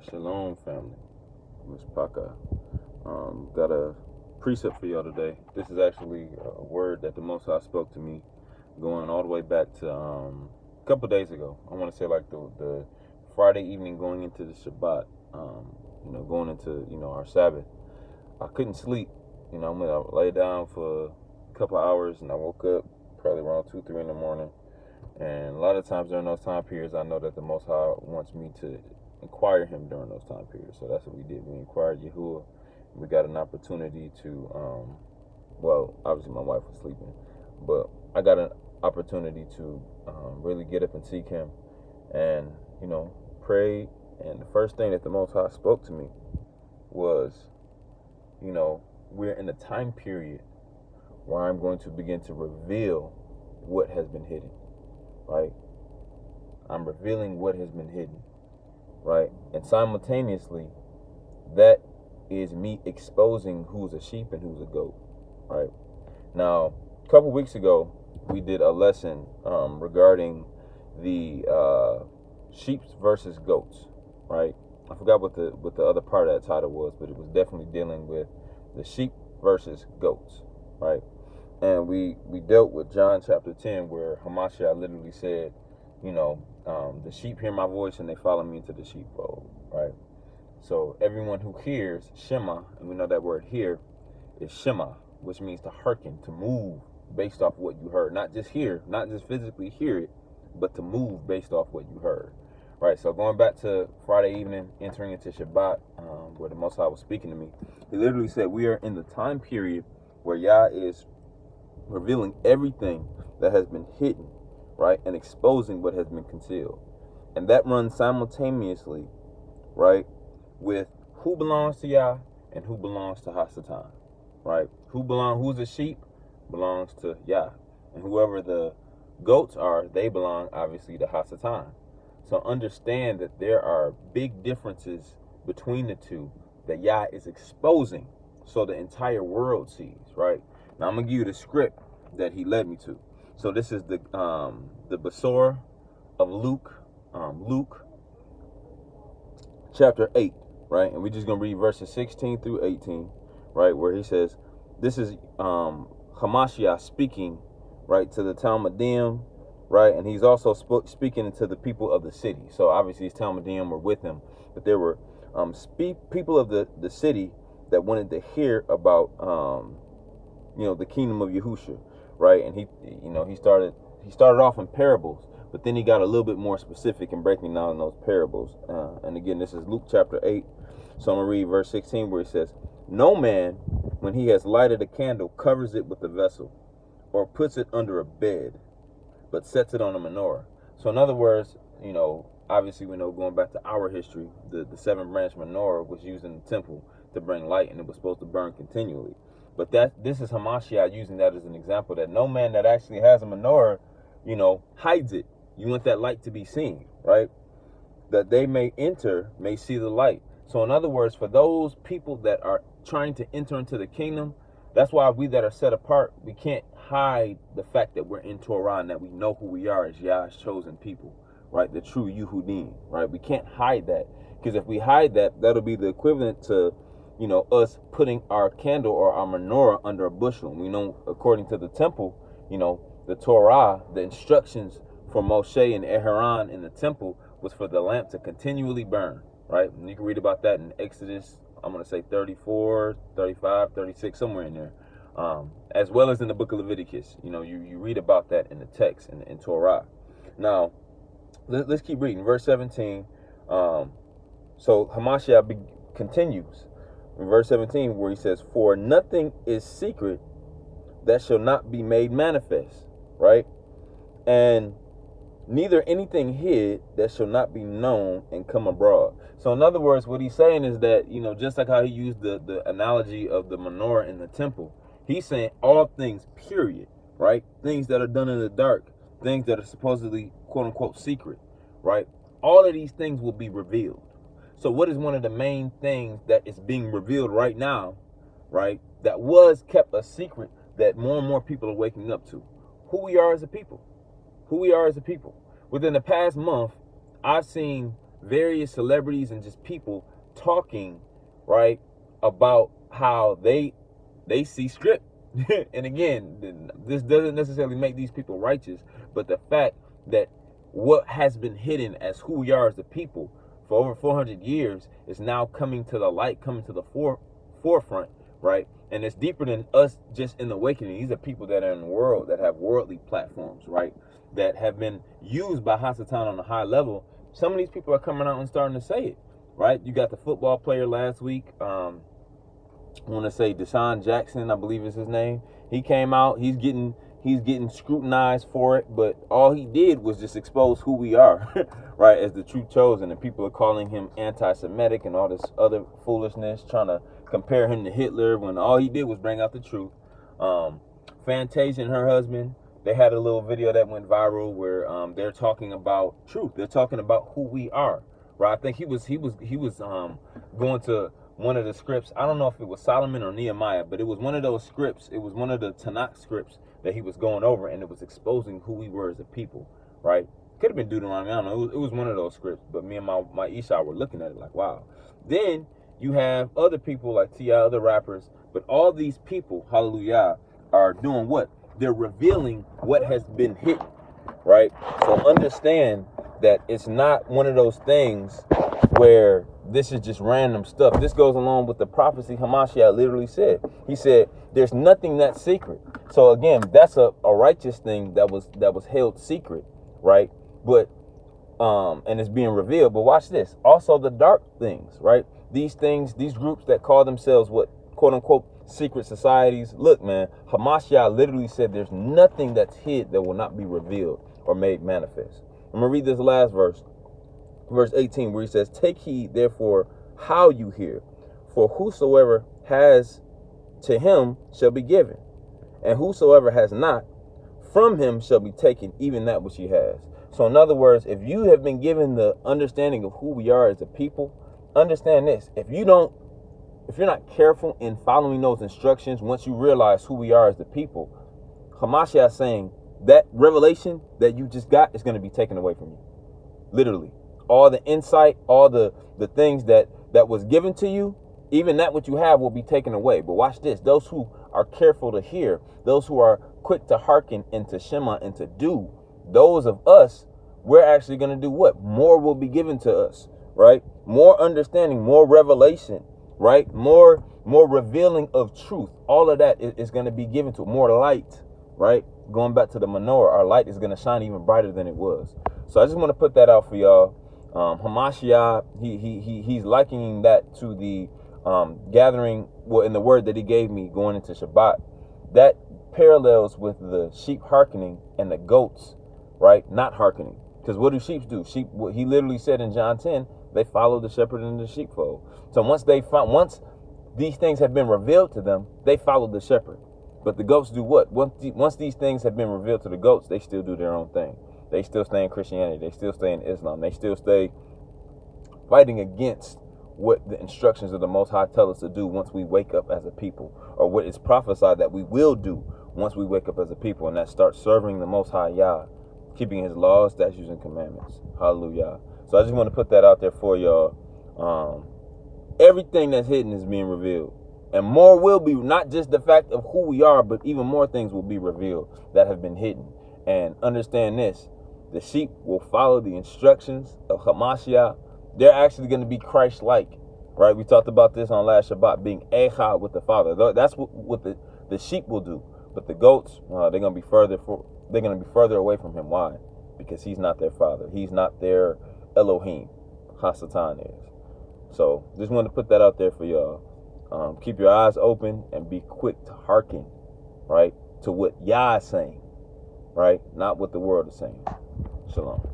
Shalom, family. Miss Paka. Got a precept for y'all today. This is actually a word that the Most High spoke to me going all the way back to a couple days ago. I want to say like the Friday evening going into the Shabbat, going into, our Sabbath. I couldn't sleep. I lay down for a couple hours and I woke up probably around 2, 3 in the morning. And a lot of times during those time periods, I know that the Most High wants me to inquire Him during those time periods. So that's what we did. We inquired Yahuwah. We got an opportunity to, obviously my wife was sleeping, but I got an opportunity to really get up and seek Him and, pray. And the first thing that the Most High spoke to me was, we're in a time period where I'm going to begin to reveal what has been hidden. Right? I'm revealing what has been hidden, right? And simultaneously, that is me exposing who's a sheep and who's a goat, right? Now, a couple weeks ago, we did a lesson regarding the sheep versus goats, right? I forgot what the other part of that title was, but it was definitely dealing with the sheep versus goats, right? And we dealt with John chapter 10, where Hamashiach literally said, the sheep hear my voice and they follow me into the sheepfold, right? So everyone who hears Shema, and we know that word here is Shema, which means to hearken, to move based off what you heard. Not just hear, not just physically hear it, but to move based off what you heard, right? So going back to Friday evening, entering into Shabbat, where the Most High was speaking to me, He literally said we are in the time period where Yah is revealing everything that has been hidden, right, and exposing what has been concealed. And that runs simultaneously, right, with who belongs to Yah and who belongs to Hasatan, right? Who's a sheep belongs to Yah, and whoever the goats are, they belong obviously to Hasatan. So understand that there are big differences between the two that Yah is exposing, so the entire world sees, right? Now I'm gonna give you the script that He led me to. So this is the Basora of Luke, Luke chapter 8, right? And we're just gonna read verses 16 through 18, right? Where he says, this is Hamashiach speaking, right, to the Talmudim, right? And he's also speaking to the people of the city. So obviously his Talmudim were with him, but there were people of the city that wanted to hear about the kingdom of Yahusha, right? And he started off in parables, but then he got a little bit more specific in breaking down those parables. And again, this is Luke chapter 8. So I'm gonna read verse 16 where he says, "No man, when he has lighted a candle, covers it with a vessel, or puts it under a bed, but sets it on a menorah." So in other words, obviously we know, going back to our history, the 7-branch menorah was used in the temple to bring light, and it was supposed to burn continually. But this is Hamashiach using that as an example, that no man that actually has a menorah, hides it. You want that light to be seen, right? That they may see the light. So in other words, for those people that are trying to enter into the kingdom, that's why we that are set apart, we can't hide the fact that we're in Torah and that we know who we are as Yah's chosen people, right? The true Yehudim, right? We can't hide that, because if we hide that, that'll be the equivalent to us putting our candle or our menorah under a bushel. We know, according to the temple, the Torah, the instructions for Moshe and Aharon in the temple was for the lamp to continually burn, right? And you can read about that in Exodus, I'm going to say 34, 35, 36, somewhere in there, as well as in the book of Leviticus. You read about that in the text, in Torah. Now, let's keep reading. Verse 17, so Hamashiach continues in verse 17, where he says, "For nothing is secret that shall not be made manifest," right? "And neither anything hid that shall not be known and come abroad." So in other words, what he's saying is that, just like how he used the analogy of the menorah in the temple, he's saying all things, period, right? Things that are done in the dark, things that are supposedly, quote unquote, secret, right? All of these things will be revealed. So what is one of the main things that is being revealed right now, right, that was kept a secret, that more and more people are waking up to? Who we are as a people. Who we are as a people. Within the past month, I've seen various celebrities and just people talking, right, about how they see script. And again, this doesn't necessarily make these people righteous, but the fact that what has been hidden as who we are as the people for over 400 years is now coming to the light, coming to the forefront, right? And it's deeper than us just in the awakening. These are people that are in the world, that have worldly platforms, right, that have been used by Hasatan on a high level. Some of these people are coming out and starting to say it, right? You got the football player last week, I want to say Deshaun Jackson, I believe is his name. He came out. He's getting scrutinized for it, but all he did was just expose who we are, right, as the true chosen. And people are calling him anti-Semitic and all this other foolishness, trying to compare him to Hitler when all he did was bring out the truth. Fantasia and her husband, they had a little video that went viral where they're talking about truth. They're talking about who we are, right? I think he was going to one of the scripts. I don't know if it was Solomon or Nehemiah, but it was one of those scripts. It was one of the Tanakh scripts that he was going over, and it was exposing who we were as a people, right? Could have been Deuteronomy. I don't know. It was one of those scripts, but me and my Isha were looking at it like, wow. Then you have other people like T.I., other rappers, but all these people, hallelujah, are doing what? They're revealing what has been hidden, right? So understand that it's not one of those things where this is just random stuff. This goes along with the prophecy Hamashiach literally said. He said, there's nothing that's secret. So again, that's a righteous thing that was held secret, right? But and it's being revealed. But watch this. Also the dark things, right? These things, these groups that call themselves what, quote unquote, secret societies. Look, man, Hamashiach literally said there's nothing that's hid that will not be revealed or made manifest. I'm gonna read this last verse. Verse 18, where he says, take heed therefore how you hear, for whosoever has, to him shall be given, and whosoever has not, from him shall be taken even that which he has. So in other words, if you have been given the understanding of who we are as a people, understand this: if you're not careful in following those instructions, once you realize who we are as the people, Hamashiach is saying that revelation that you just got is going to be taken away from you. Literally. All the insight, all the things that was given to you, even that what you have will be taken away. But watch this. Those who are careful to hear, those who are quick to hearken and to shema and to do, those of us, we're actually going to do what? More will be given to us, right? More understanding, more revelation, right? More revealing of truth. All of that is going to be given to more light, right? Going back to the menorah, our light is going to shine even brighter than it was. So I just want to put that out for y'all. Hamashiach, he's likening that to the gathering, well, in the word that he gave me going into Shabbat. That parallels with the sheep hearkening and the goats, right, not hearkening. Because what do sheep do? Sheep, he literally said in John 10, they follow the shepherd in the sheepfold. So once these things have been revealed to them, they follow the shepherd. But the goats do what? Once these things have been revealed to the goats, they still do their own thing. They still stay in Christianity. They still stay in Islam. They still stay fighting against what the instructions of the Most High tell us to do once we wake up as a people, or what is prophesied that we will do once we wake up as a people, and that starts serving the Most High Yah, keeping his laws, statutes, and commandments. Hallelujah. So I just want to put that out there for y'all. Everything that's hidden is being revealed. And more will be, not just the fact of who we are, but even more things will be revealed that have been hidden. And understand this: the sheep will follow the instructions of Hamashiach. They're actually going to be Christ-like, right? We talked about this on last Shabbat, being echad with the Father. That's what the sheep will do. But the goats, they're going to be further away from him. Why? Because he's not their father. He's not their Elohim. Hasatan is. So just wanted to put that out there for y'all. Keep your eyes open and be quick to hearken, right, to what Yah is saying, right? Not what the world is saying. Shalom.